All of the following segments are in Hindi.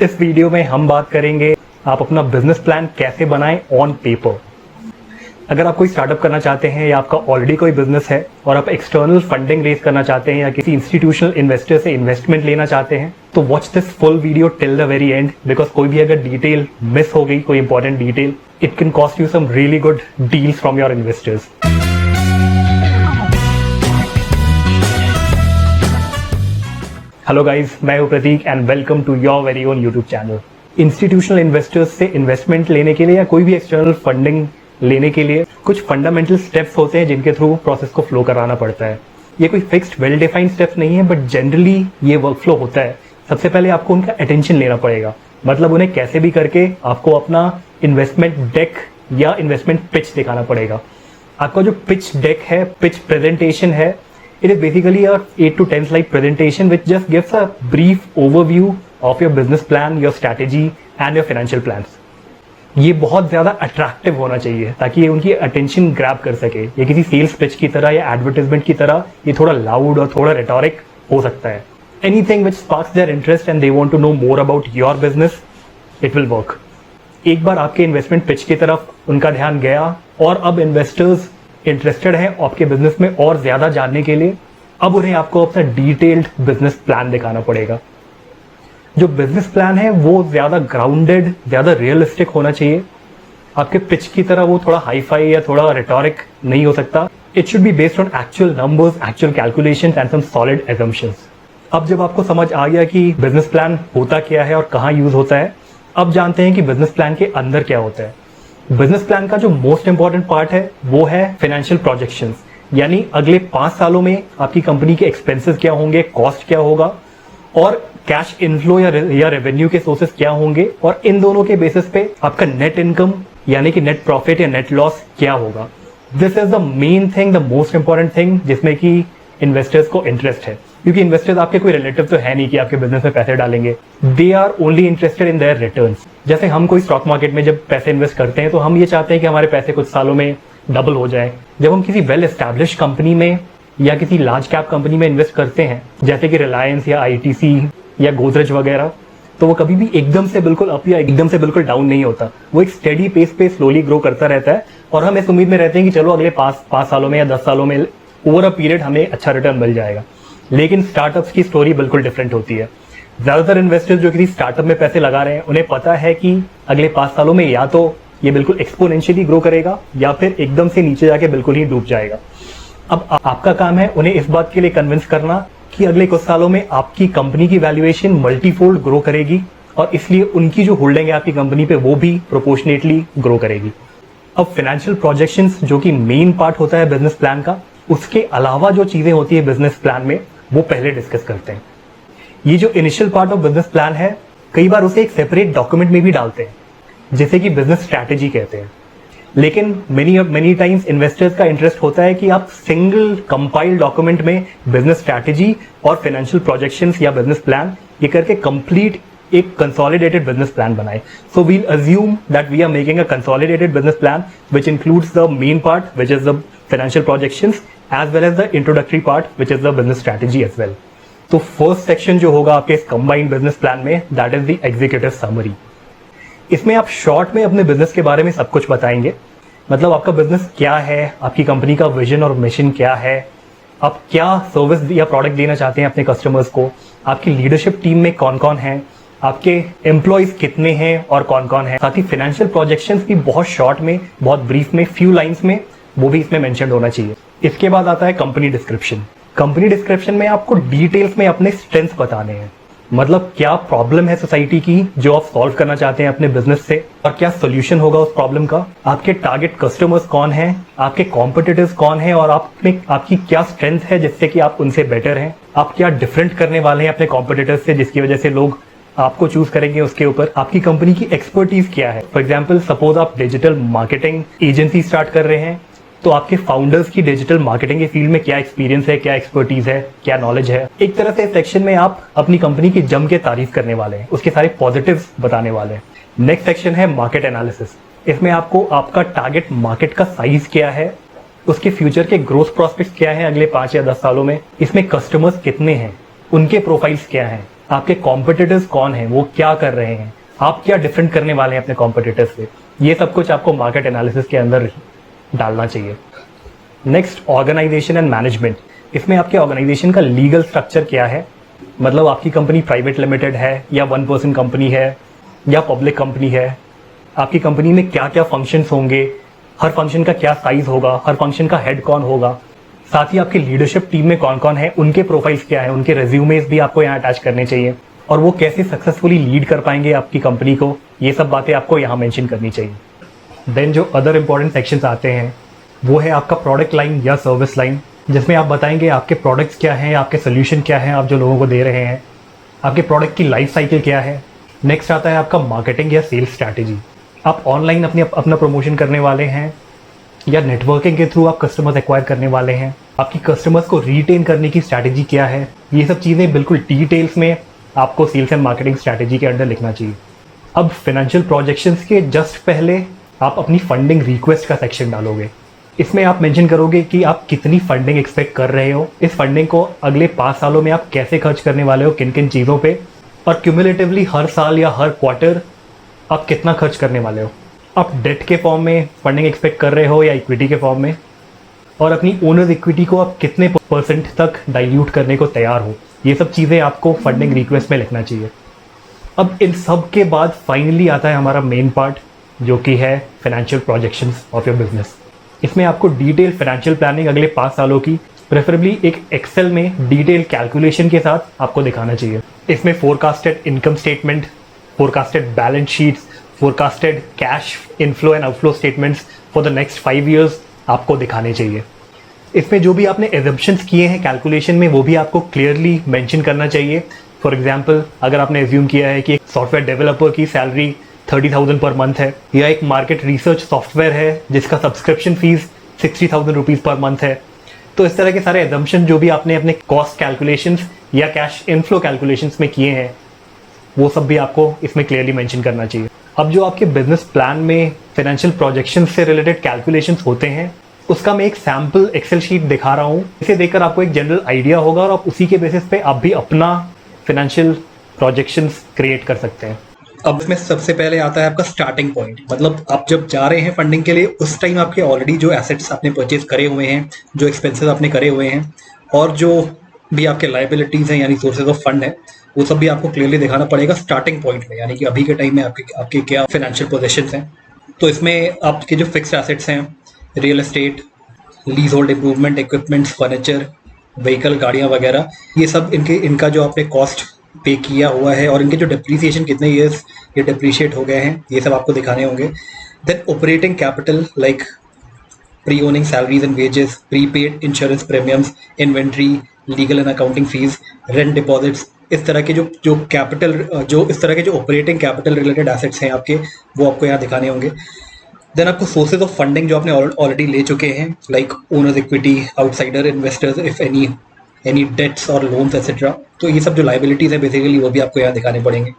इस वीडियो में हम बात करेंगे आप अपना बिजनेस प्लान कैसे बनाएं ऑन पेपर। अगर आप कोई स्टार्टअप करना चाहते हैं या आपका ऑलरेडी कोई बिजनेस है और आप एक्सटर्नल फंडिंग रेज करना चाहते हैं या किसी इंस्टीट्यूशनल इन्वेस्टर से इन्वेस्टमेंट लेना चाहते हैं तो watch this full video till the very end, because कोई भी अगर डिटेल मिस हो गई, कोई important detail, it can cost you some really good deals from your investors. Hello guys, मैं हूं Prateek and welcome to your very own YouTube channel. Institutional investors से इन्वेस्टमेंट लेने के लिए या कोई भी एक्सटर्नल फंडिंग लेने के लिए कुछ फंडामेंटल स्टेप्स होते हैं जिनके थ्रू प्रोसेस को फ्लो कराना पड़ता है। ये कोई फिक्स्ड वेल डिफाइंड स्टेप्स नहीं है, बट जनरली ये वर्क फ्लो होता है। सबसे पहले आपको उनका अटेंशन लेना पड़ेगा, मतलब उन्हें कैसे भी करके आपको अपना इन्वेस्टमेंट डेक या इन्वेस्टमेंट पिच दिखाना पड़ेगा। आपका जो पिच डेक है, पिच प्रेजेंटेशन है, it is basically a 8 to 10 slide presentation which just gives a brief overview of your business plan, your strategy and your financial plans. ये बहुत ज़्यादा अट्रैक्टिव होना चाहिए ताकि ये उनकी अटेंशन ग्रैब कर सके। ये किसी सेल्स पिच की तरह या एडवर्टाइजमेंट की तरह ये थोड़ा लाउड और थोड़ा रेटोरिक हो सकता है। Anything which sparks their interest and they want to know more about your business, it will work. एक बार आपके इन्वेस्टमेंट पिच की तरफ उनका ध्यान गया और अब इन्वेस्टर्स इंटरेस्टेड है आपके बिजनेस में और ज्यादा जानने के लिए, अब उन्हें आपको अपना डिटेल्ड बिजनेस प्लान दिखाना पड़ेगा। जो बिजनेस प्लान है वो ज्यादा ग्राउंडेड, ज्यादा रियलिस्टिक होना चाहिए। आपके पिच की तरह वो थोड़ा हाई फाई या थोड़ा रिटोरिक नहीं हो सकता। It should be based on actual numbers, actual calculations and some solid assumptions. अब जब आपको समझ आ गया कि बिजनेस प्लान होता क्या है और कहाँ यूज होता है, अब जानते हैं कि बिजनेस प्लान के अंदर क्या होता है। बिजनेस प्लान का जो मोस्ट इंपॉर्टेंट पार्ट है वो है फाइनेंशियल प्रोजेक्शंस, यानी अगले 5 सालों में आपकी कंपनी के एक्सपेंसेस क्या होंगे, कॉस्ट क्या होगा और कैश इनफ्लो या रेवेन्यू के सोर्सेस क्या होंगे, और इन दोनों के बेसिस पे आपका नेट इनकम यानी कि नेट प्रॉफिट या नेट लॉस क्या होगा। This is the main thing, the most important thing जिसमें कि इन्वेस्टर्स को इंटरेस्ट है, क्योंकि इन्वेस्टर्स आपके कोई रिलेटिव तो है नहीं कि आपके बिजनेस में पैसे डालेंगे। They are only interested in their returns. जैसे हम कोई स्टॉक मार्केट में जब पैसे इन्वेस्ट करते हैं तो हम ये चाहते हैं कि हमारे पैसे कुछ सालों में डबल हो जाए। जब हम किसी वेल एस्टैब्लिश कंपनी में या किसी लार्ज कैप कंपनी में इन्वेस्ट करते हैं, जैसे कि रिलायंस या आईटीसी या गोदरेज वगैरह, तो वो कभी भी एकदम से बिल्कुल अप या एकदम से बिल्कुल डाउन नहीं होता। वो एक स्टेडी पेस पे स्लोली ग्रो करता रहता है और हम इस उम्मीद में रहते हैं कि चलो अगले 5 सालों में या 10 सालों में ओवर अ पीरियड हमें अच्छा रिटर्न मिल जाएगा। लेकिन स्टार्टअप्स की स्टोरी बिल्कुल डिफरेंट होती है। ज्यादातर इन्वेस्टर्स जो किसी स्टार्टअप में पैसे लगा रहे हैं, उन्हें पता है कि अगले 5 सालों में या तो ये बिल्कुल एक्सपोनेंशियली ग्रो करेगा या फिर एकदम से नीचे जाके बिल्कुल ही डूब जाएगा। अब आपका काम है उन्हें इस बात के लिए कन्विंस करना कि अगले कुछ सालों में आपकी कंपनी की वैल्यूएशन मल्टीफोल्ड ग्रो करेगी और इसलिए उनकी जो होल्डिंग है आपकी कंपनी पे वो भी प्रोपोर्शनेटली ग्रो करेगी। अब फाइनेंशियल प्रोजेक्शंस जो कि मेन पार्ट होता है बिजनेस प्लान का, उसके अलावा जो चीजें होती है बिजनेस प्लान में वो पहले डिस्कस करते हैं। ये जो initial part of business plan है, कई बार उसे एक सेपरेट डॉक्यूमेंट में भी डालते हैं जिसे कि बिजनेस स्ट्रैटेजी कहते हैं। लेकिन मेनी टाइम्स इन्वेस्टर्स का इंटरेस्ट होता है कि आप सिंगल कंपाइल्ड डॉक्यूमेंट में बिजनेस स्ट्रैटेजी और फाइनेंशियल प्रोजेक्शंस या बिजनेस प्लान ये करके कंप्लीट एक कंसोलिडेटेड बिजनेस प्लान बनाए। So we'll assume that we are making a consolidated business plan which includes the main part which is the financial projections as well as the introductory part which is the business strategy as well. तो फर्स्ट सेक्शन जो होगा आपके इस कंबाइंड बिजनेस प्लान में, that is the executive summary. इसमें आप शॉर्ट में अपने बिजनेस के बारे में सब कुछ बताएंगे, मतलब आपका बिजनेस क्या है, आपकी कंपनी का विजन और मिशन क्या है, आप क्या सर्विस या प्रोडक्ट देना चाहते हैं अपने कस्टमर्स को, आपकी लीडरशिप टीम में कौन कौन है, आपके एम्प्लॉयज कितने हैं और कौन कौन है। साथ ही फाइनेंशियल प्रोजेक्शंस भी बहुत शॉर्ट में, बहुत ब्रीफ में, फ्यू लाइंस में वो भी इसमें मेंशन होना चाहिए। इसके बाद आता है कंपनी डिस्क्रिप्शन। कंपनी डिस्क्रिप्शन में आपको डिटेल्स में अपने स्ट्रेंथ्स बताने हैं, मतलब क्या प्रॉब्लम है सोसाइटी की जो आप सॉल्व करना चाहते हैं अपने बिजनेस से और क्या सोल्यूशन होगा उस प्रॉब्लम का, आपके टारगेट कस्टमर्स कौन हैं, आपके कॉम्पिटिटर्स कौन हैं और आपकी क्या स्ट्रेंथ है जिससे कि आप उनसे बेटर हैं, आप क्या डिफरेंट करने वाले हैं अपने कॉम्पिटिटर्स से जिसकी वजह से लोग आपको चूज करेंगे, उसके ऊपर आपकी कंपनी की एक्सपर्टीज क्या है। फॉर एग्जाम्पल सपोज आप डिजिटल मार्केटिंग एजेंसी स्टार्ट कर रहे हैं, तो आपके फाउंडर्स की डिजिटल मार्केटिंग के फील्ड में क्या एक्सपीरियंस है, क्या एक्सपर्टीज है, क्या नॉलेज है। एक तरह से इस सेक्शन में आप अपनी कंपनी की जम के तारीफ करने वाले हैं, उसके सारे पॉजिटिव्स बताने वाले हैं। नेक्स्ट सेक्शन है मार्केट एनालिसिस। इसमें आपको आपका टारगेट मार्केट का साइज क्या है, उसके फ्यूचर के ग्रोथ प्रोस्पेक्ट्स क्या है अगले 5 या 10 सालों में, इसमें कस्टमर्स कितने हैं, उनके प्रोफाइल्स क्या हैं, आपके कॉम्पिटिटर्स कौन हैं, वो क्या कर रहे हैं, आप क्या डिफरेंट करने वाले हैं अपने कॉम्पिटिटर्स से, ये सब कुछ आपको मार्केट एनालिसिस के अंदर डालना चाहिए। Next, organisation and management. इसमें आपके ऑर्गेनाइजेशन का लीगल स्ट्रक्चर क्या है, मतलब आपकी कंपनी प्राइवेट लिमिटेड है या 1% कंपनी है या पब्लिक कंपनी है, आपकी कंपनी में क्या क्या फंक्शंस होंगे, हर फंक्शन का क्या साइज होगा, हर फंक्शन का हेड कौन होगा, साथ ही आपकी लीडरशिप टीम में कौन कौन है, उनके प्रोफाइल्स क्या है, उनके रेज्यूमेस भी आपको यहाँ अटैच करने चाहिए और वो कैसे सक्सेसफुली लीड कर पाएंगे आपकी कंपनी को, ये सब बातें आपको यहाँ मेंशन करनी चाहिए। देन जो अदर इंपॉर्टेंट सेक्शंस आते हैं वो है आपका प्रोडक्ट लाइन या सर्विस लाइन, जिसमें आप बताएंगे आपके प्रोडक्ट्स क्या हैं, आपके सोल्यूशन क्या हैं आप जो लोगों को दे रहे हैं, आपके प्रोडक्ट की लाइफ साइकिल क्या है। नेक्स्ट आता है आपका मार्केटिंग या सेल्स स्ट्रैटेजी। आप ऑनलाइन अपना प्रमोशन करने वाले हैं या नेटवर्किंग के थ्रू आप कस्टमर्स एक्वायर करने वाले हैं, आपकी कस्टमर्स को रिटेन करने की स्ट्रैटेजी क्या है, ये सब चीज़ें बिल्कुल डिटेल्स में आपको सेल्स एंड मार्केटिंग स्ट्रैटेजी के अंडर लिखना चाहिए। अब फाइनेंशियल प्रोजेक्शंस के जस्ट पहले आप अपनी फंडिंग रिक्वेस्ट का सेक्शन डालोगे। इसमें आप मेंशन करोगे कि आप कितनी फंडिंग एक्सपेक्ट कर रहे हो, इस फंडिंग को अगले 5 सालों में आप कैसे खर्च करने वाले हो, किन किन चीज़ों पे, और क्यूमुलेटिवली हर साल या हर क्वार्टर आप कितना खर्च करने वाले हो। आप डेट के फॉर्म में फंडिंग एक्सपेक्ट कर रहे हो या इक्विटी के फॉर्म में, और अपनी ओनर्स इक्विटी को आप कितने % तक डाइल्यूट करने को तैयार हो, ये सब चीज़ें आपको फंडिंग रिक्वेस्ट में लिखना चाहिए। अब इन सब के बाद फाइनली आता है हमारा मेन पार्ट, जो कि है financial projections of your business. इसमें आपको डिटेल फाइनेंशियल प्लानिंग अगले 5 सालों की प्रेफरेबली एक एक्सेल में डिटेल कैलकुलेशन के साथ आपको दिखाना चाहिए। इसमें forecasted income statement, forecasted balance sheets, forecasted cash inflow and outflow statements for the next 5 years आपको दिखाने चाहिए। इसमें जो भी आपने एजम्पशंस किए हैं कैलकुलेशन में वो भी आपको क्लियरली मेंशन करना चाहिए। फॉर एग्जांपल, अगर आपने एज्यूम किया है कि एक सॉफ्टवेयर डेवलपर की सैलरी 30,000 पर मंथ है, या एक मार्केट रिसर्च सॉफ्टवेयर है जिसका subscription fees 60,000 rupees per month है, तो इस तरह के सारे एजम्पशन जो भी आपने अपने कॉस्ट कैलकुलेशंस या कैश इनफ्लो कैलकुलेशंस में किए हैं वो सब भी आपको इसमें क्लियरली मेंशन करना चाहिए। अब जो आपके बिजनेस प्लान में फाइनेंशियल प्रोजेक्शंस से रिलेटेड कैलकुलेशंस होते हैं, उसका मैं एक सैम्पल एक्सेल शीट दिखा रहा हूँ। इसे देखकर आपको एक जनरल आइडिया होगा और आप उसी के बेसिस पे आप भी अपना फाइनेंशियल प्रोजेक्शंस क्रिएट कर सकते हैं। अब इसमें सबसे पहले आता है आपका स्टार्टिंग पॉइंट, मतलब आप जब जा रहे हैं फंडिंग के लिए उस टाइम आपके ऑलरेडी जो एसेट्स आपने परचेज करे हुए हैं, जो एक्सपेंसेस आपने करे हुए हैं, और जो भी आपके लाइबिलिटीज़ हैं यानी सोर्सेज ऑफ फंड है, वो सब भी आपको क्लियरली दिखाना पड़ेगा स्टार्टिंग पॉइंट में, यानी कि अभी के टाइम में आपके क्या फाइनेंशियल पोजीशंस हैं। तो इसमें आपके जो फिक्स्ड एसेट्स हैं, real estate, lease hold improvement, equipments, furniture, vehicle, गाड़ियाँ वगैरह, ये सब इनका जो आपने कॉस्ट पे किया हुआ है और इनके जो डिप्रिसिएशन कितने ईयर्स ये डिप्रिशिएट हो गए हैं, ये सब आपको दिखाने होंगे। Then operating capital like pre owning salaries and wages, prepaid insurance premiums, inventory, legal and accounting fees, rent deposits, इस तरह के जो कैपिटल इस तरह के जो ऑपरेटिंग कैपिटल रिलेटेड एसेट्स हैं आपके, वो आपको यहाँ दिखाने होंगे। देन आपको सोर्सेज ऑफ फंडिंग जो आपने ऑलरेडी ले चुके हैं, like owners equity, outsider investors, if any debts और लोन्स एक्सेट्रा, तो ये सब जो लाइबिलिटीज़ है बेसिकली वो भी आपको यहाँ दिखाने पड़ेंगे।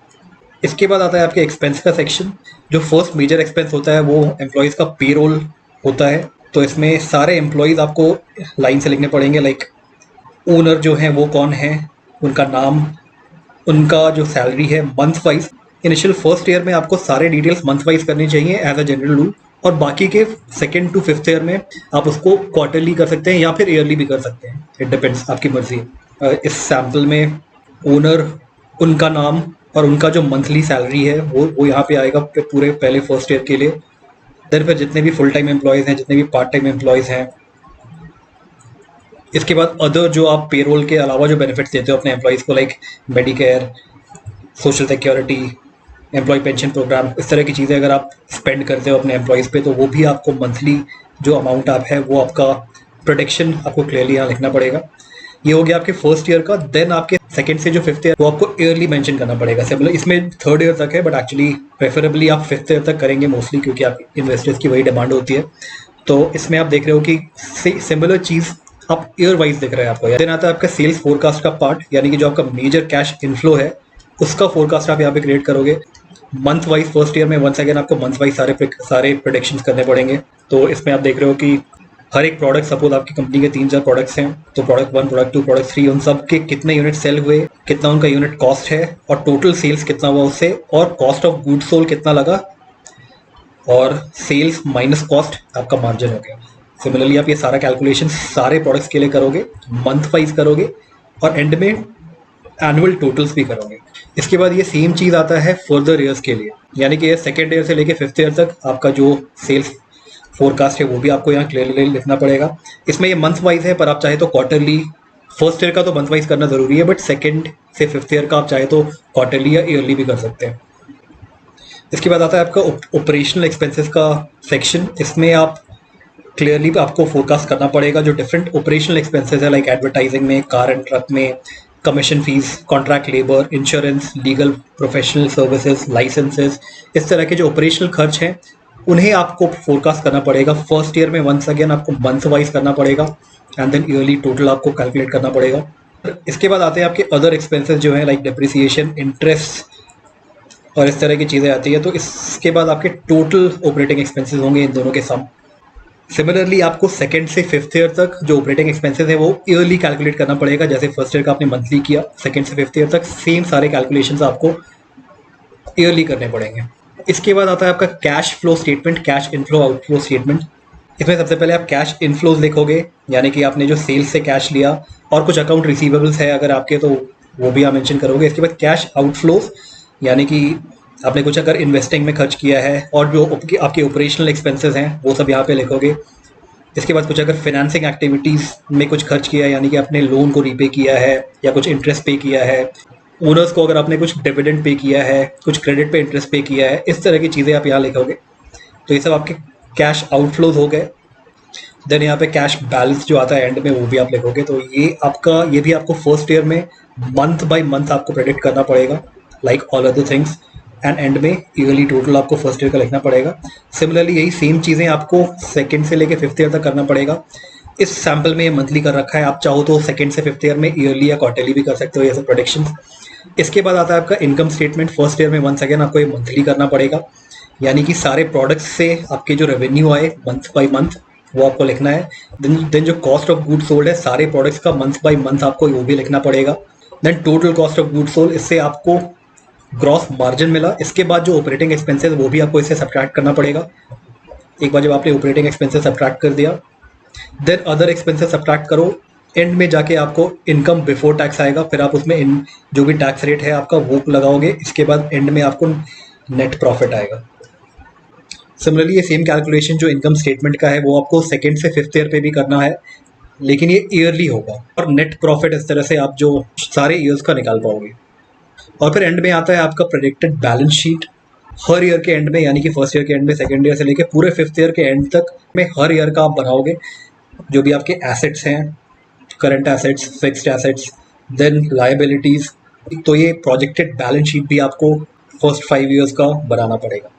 इसके बाद आता है आपके एक्सपेंस का सेक्शन। जो फर्स्ट मेजर एक्सपेंस होता है वो एम्प्लॉयज़ का पेरोल होता है। तो इसमें सारे एम्प्लॉयज़ आपको लाइन से लिखने पड़ेंगे, लाइक ओनर जो है वो कौन है, उनका नाम, उनका जो सैलरी है month wise. Initial first year में आपको सारे डिटेल्स मंथ वाइज करनी चाहिए एज अ जनरल रूल, और बाकी के 2nd to 5th ईयर में आप उसको क्वार्टरली कर सकते हैं या फिर ईयरली भी कर सकते हैं, इट डिपेंड्स, आपकी मर्जी। इस सैम्पल में ओनर, उनका नाम और उनका जो मंथली सैलरी है वो यहाँ पे आएगा पूरे पहले फर्स्ट ईयर के लिए। देन फिर जितने भी फुल टाइम एम्प्लॉयज़ हैं, जितने भी पार्ट टाइम एम्प्लॉयज़ हैं, इसके बाद अदर जो आप पेरोल के अलावा जो बेनिफिट्स देते हो अपने एम्प्लॉयज़ को, like Medicare, social security, employee pension programme, इस तरह की चीज़ें अगर आप स्पेंड करते हो अपने एम्प्लॉयज़ पे, तो वो भी आपको मंथली जो अमाउंट आप है वो आपका प्रोडक्शन आपको क्लियरली यहाँ लिखना पड़ेगा। ये हो गया आपके फर्स्ट ईयर का। देन आपके 2nd से जो 5th ईयर वो आपको ईयरली मेंशन करना पड़ेगा। मतलब इसमें 3rd ईयर तक है, बट एक्चुअली प्रेफरेबली आप 5th ईयर तक करेंगे मोस्टली, क्योंकि आप इन्वेस्टर्स की वही डिमांड होती है। तो इसमें आप देख रहे हो कि सिमिलर चीज़ आप ईयर वाइज देख रहे हैं आपको। देन आता है आपका सेल्स फोरकास्ट का पार्ट, यानी कि जो आपका मेजर कैश इनफ्लो है उसका फोरकास्ट आप यहाँ पे क्रिएट करोगे मंथ वाइज। फर्स्ट ईयर में वंस अगेन आपको मंथ वाइज सारे प्रेडिक्शंस करने पड़ेंगे। तो इसमें आप देख रहे हो कि हर एक प्रोडक्ट, सपोज आपकी कंपनी के 3-4 प्रोडक्ट्स हैं, तो प्रोडक्ट 1, प्रोडक्ट 2, प्रोडक्ट 3, उन सब के कितने यूनिट सेल हुए, कितना उनका यूनिट कॉस्ट है, और टोटल सेल्स कितना हुआ उससे, और कॉस्ट ऑफ गुड सोल्ड कितना लगा, और सेल्स माइनस कॉस्ट आपका मार्जिन हो गया। सिमिलरली आप ये सारा कैलकुलेशन सारे प्रोडक्ट्स के लिए करोगे, मंथ वाइज करोगे, और एंड में एनुअल टोटल्स भी करोगे। इसके बाद ये सेम चीज़ आता है फर्दर ईयर्स के लिए, यानी कि सेकेंड ईयर से लेके 5th ईयर तक आपका जो सेल्स फोरकास्ट है वो भी आपको यहाँ क्लियरली लिखना पड़ेगा। इसमें ये मंथ वाइज है, पर आप चाहे तो क्वार्टरली, फर्स्ट ईयर का तो मंथ वाइज करना ज़रूरी है, बट सेकेंड से 5th ईयर का आप चाहे तो क्वार्टरली या ईयरली भी कर सकते हैं। इसके बाद आता है आपका ऑपरेशनल एक्सपेंसेस का सेक्शन। इसमें आप क्लियरली आपको फोरकास्ट करना पड़ेगा जो डिफरेंट ऑपरेशनल एक्सपेंसेस है, लाइक एडवर्टाइजिंग में, कार एंड ट्रक में, commission fees, contract labour, insurance, legal professional services, licences, इस तरह के जो ऑपरेशनल खर्च हैं उन्हें आपको फोरकास्ट करना पड़ेगा। फर्स्ट ईयर में वंस अगेन आपको मंथ वाइज करना पड़ेगा, एंड देन ईयरली टोटल आपको कैलकुलेट करना पड़ेगा। इसके बाद आते हैं आपके अदर एक्सपेंसेस जो हैं, लाइक डिप्रिसिएशन, इंटरेस्ट और इस तरह की चीज़ें आती है। तो इसके बाद आपके टोटल ऑपरेटिंग एक्सपेंसेस होंगे इन दोनों के सम। सिमिलरली आपको सेकेंड से 5th ईयर तक जो ऑपरेटिंग एक्सपेंसेस है वो ईयरली कैलकुलेट करना पड़ेगा। जैसे फर्स्ट ईयर का आपने मंथली किया, सेकेंड से 5th ईयर तक सेम सारे कैलकुलेशंस आपको ईयरली करने पड़ेंगे। इसके बाद आता है आपका cash flow statement, cash inflow outflow statement. इसमें सबसे पहले आप कैश इनफ्लोज लिखोगे, यानी कि आपने जो सेल्स से कैश लिया, और कुछ अकाउंट रिसीवेबल्स है अगर आपके तो वो भी आप मेंशन करोगे। इसके बाद कैश आउटफ्लोज, यानी कि आपने कुछ अगर इन्वेस्टिंग में खर्च किया है, और जो आपके ऑपरेशनल एक्सपेंसेस हैं वो सब यहाँ पे लिखोगे। इसके बाद कुछ अगर फाइनेंसिंग एक्टिविटीज़ में कुछ खर्च किया है, यानी कि आपने लोन को रीपे किया है या कुछ इंटरेस्ट पे किया है, ओनर्स को अगर आपने कुछ डिविडेंड पे किया है, कुछ क्रेडिट पे इंटरेस्ट पे किया है, इस तरह की चीज़ें आप यहाँ लिखोगे। तो ये सब आपके कैश आउटफ्लोज हो गए। देन यहाँ पे कैश बैलेंस जो आता है एंड में, वो भी आप लिखोगे। तो ये भी आपको फर्स्ट ईयर में मंथ बाय मंथ आपको प्रेडिक्ट करना पड़ेगा, like all other things, and and में ईयरली टोटल आपको फर्स्ट ईयर का लिखना पड़ेगा। सिमिलरली यही सेम चीज़ें आपको सेकेंड से लेके 5th ईयर तक करना पड़ेगा। इस सैम्पल में ये मंथली कर रखा है, आप चाहो तो सेकेंड से 5th ईयर में ईयरली या क्वार्टरली भी कर सकते हो, ये सब प्रोडिक्शन। इसके बाद आता है आपका इनकम स्टेटमेंट। फर्स्ट ईयर में वंस अगेन आपको ये मंथली करना पड़ेगा, यानी कि सारे प्रोडक्ट्स से आपके जो रेवेन्यू आए मंथ बाय मंथ वो आपको लिखना है। देन जो कॉस्ट ऑफ गुड सोल्ड है सारे प्रोडक्ट्स का मंथ बाय मंथ आपको वो भी लिखना पड़ेगा। Then total cost of good sold, इससे आपको ग्रॉस मार्जिन मिला। इसके बाद जो ऑपरेटिंग एक्सपेंसेस वो भी आपको इससे सब्ट्रैक्ट करना पड़ेगा। एक बार जब आपने ऑपरेटिंग एक्सपेंसेस सब्ट्रैक्ट कर दिया, देन अदर एक्सपेंसेस सब्ट्रैक्ट करो। एंड में जाके आपको इनकम बिफोर टैक्स आएगा, फिर आप उसमें जो भी टैक्स रेट है आपका वो लगाओगे। इसके बाद एंड में आपको नेट प्रॉफिट आएगा। सिमिलरली ये सेम कैलकुलेशन जो इनकम स्टेटमेंट का है वो आपको सेकेंड से 5th ईयर पे भी करना है, लेकिन ये ईयरली होगा। और नेट प्रॉफिट इस तरह से आप जो सारे ईयर्स का निकाल पाओगे। और फिर एंड में आता है आपका प्रेडिक्टेड बैलेंस शीट। हर ईयर के एंड में, यानी कि फर्स्ट ईयर के एंड में, सेकेंड ईयर से लेके पूरे 5th ईयर के एंड तक में हर ईयर का आप बनाओगे। जो भी आपके एसेट्स हैं, current assets, fixed assets, then liabilities. तो ये प्रोजेक्टेड बैलेंस शीट भी आपको फर्स्ट 5 ईयर्स का बनाना पड़ेगा।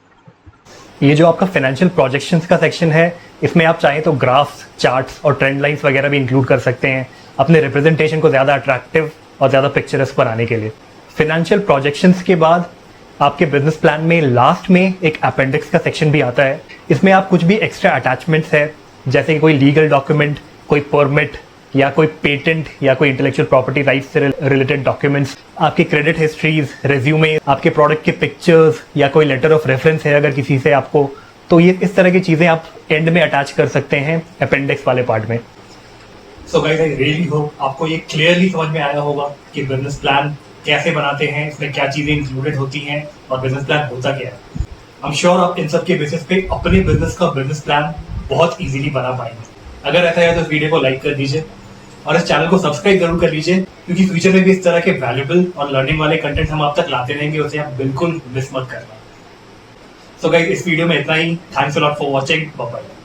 ये जो आपका फाइनेंशियल प्रोजेक्शंस का सेक्शन है, इसमें आप चाहें तो ग्राफ्स, चार्ट्स और ट्रेंड लाइंस वगैरह भी इंक्लूड कर सकते हैं अपने रिप्रेजेंटेशन को ज़्यादा अट्रैक्टिव और ज़्यादा पिक्चरस्क बनाने के लिए। फाइनेंशियल प्रोजेक्शंस के बाद आपके बिजनेस प्लान में लास्ट में एक अपेंडिक्स का सेक्शन भी आता है। इसमें आप कुछ भी एक्स्ट्रा अटैचमेंट्स है, जैसे कि कोई लीगल डॉक्यूमेंट, कोई परमिट या कोई पेटेंट या कोई इंटेलेक्चुअल प्रॉपर्टी राइट्स से रिलेटेड डॉक्यूमेंट्स, आपकी क्रेडिट हिस्ट्रीज, रेज्यूमे, आपके प्रोडक्ट के पिक्चर्स या कोई लेटर ऑफ रेफरेंस है अगर किसी से आपको, तो ये इस तरह की चीज़ें आप एंड में अटैच कर सकते हैं अपेंडिक्स वाले पार्ट में। So guys, I really hope आपको ये क्लियरली समझ में आया होगा कि बिजनेस प्लान कैसे बनाते हैं, इसमें क्या चीज़ें इंक्लूडेड होती हैं और बिजनेस प्लान होता क्या है। आई एम श्योर आप इन सब के बेसिस पे अपने बिजनेस का बिजनेस प्लान बहुत इजीली बना पाएंगे। अगर ऐसा है तो इस वीडियो को लाइक कर दीजिए और इस चैनल को सब्सक्राइब जरूर कर लीजिए, क्योंकि फ्यूचर में भी इस तरह के वैल्यूएबल और लर्निंग वाले कंटेंट हम आप तक लाते रहेंगे, उसे आप बिल्कुल मिस मत करना। सो गाइस, इस वीडियो में इतना ही। Thanks a lot for watching. Bye bye.